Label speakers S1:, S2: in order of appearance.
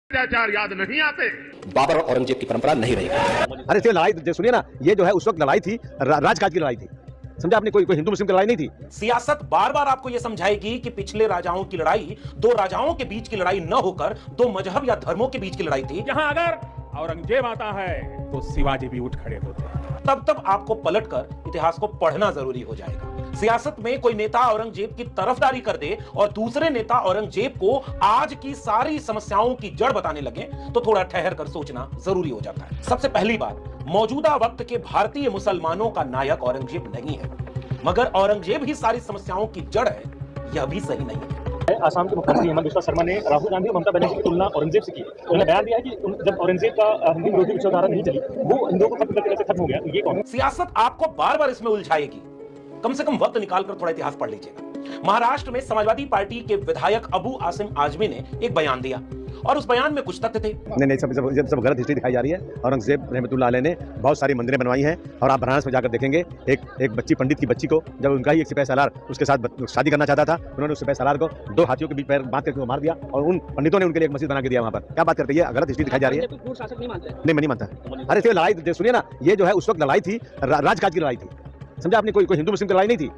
S1: अत्याचार याद नहीं आते।
S2: बाबर और औरंगजेब की परंपरा नहीं रहेगी।
S3: अरे ये लड़ाई सुनिए ना, ये जो है उस वक्त लड़ाई थी, राजकाज की लड़ाई थी, समझा आपने? कोई हिंदू मुस्लिम की लड़ाई नहीं थी।
S2: सियासत बार बार आपको यह समझाएगी कि पिछले राजाओं की लड़ाई दो राजाओं के बीच की लड़ाई न होकर दो मजहब या धर्मों के बीच की लड़ाई थी।
S1: यहाँ अगर औरंगजेब आता है तो शिवाजी भी उठ खड़े होते हैं।
S2: तब आपको पलटकर इतिहास को पढ़ना जरूरी हो जाएगा। सियासत में कोई नेता औरंगजेब की तरफदारी कर दे और दूसरे नेता औरंगजेब को आज की सारी समस्याओं की जड़ बताने लगे तो थोड़ा ठहर कर सोचना जरूरी हो जाता है। सबसे पहली बात, मौजूदा वक्त के भारतीय मुसलमानों का नायक औरंगजेब नहीं है, मगर औरंगजेब ही सारी समस्याओं की जड़ है, यह भी सही नहीं है।
S4: आसाम के मुख्यमंत्री हेमंत बिस्वा शर्मा ने राहुल गांधी और ममता बनर्जी की तुलना औरंगजेब से की। उन्होंने बयान दिया है कि जब औरंगजेब का हिंदू विरोधी विचारधारा नहीं चली, वो हिंदुओं को खत्म करके कैसे खत्म हो गया, ये कौन है?
S2: सियासत आपको बार बार इसमें उलझाएगी। कम से कम वक्त निकालकर थोड़ा इतिहास पढ़ लीजिएगा। महाराष्ट्र में समाजवादी पार्टी के विधायक अबू आसिम आजमी ने एक बयान दिया और उस बयान में कुछ तथ्य थे।
S3: नहीं, सब गलत हिस्ट्री दिखाई जा रही है। औरंगजेब रहमतुल्लाह अलैह ने बहुत सारी मंदिरें बनवाई हैं और आप बनारस में जाकर देखेंगे, एक बच्ची, पंडित की बच्ची को, जब उनका ही एक सिपाही सालार उसके साथ शादी करना चाहता था, उन्होंने उस सिपाही सालार को दो हाथियों के बीच पैर बांध करके मार दिया और उन पंडितों ने उनके लिए एक मस्जिद बना के दिया वहां पर। क्या बात करते हैं? गलत हिस्ट्री दिखाई जा रही है। नहीं, मैं नहीं मानता। अरे ये लड़ाई सुनिए ना, ये जो है उस वक्त लड़ाई थी, राजकाज की लड़ाई थी, समझा आपने? कोई हिंदू मुस्लिम की लड़ाई नहीं थी।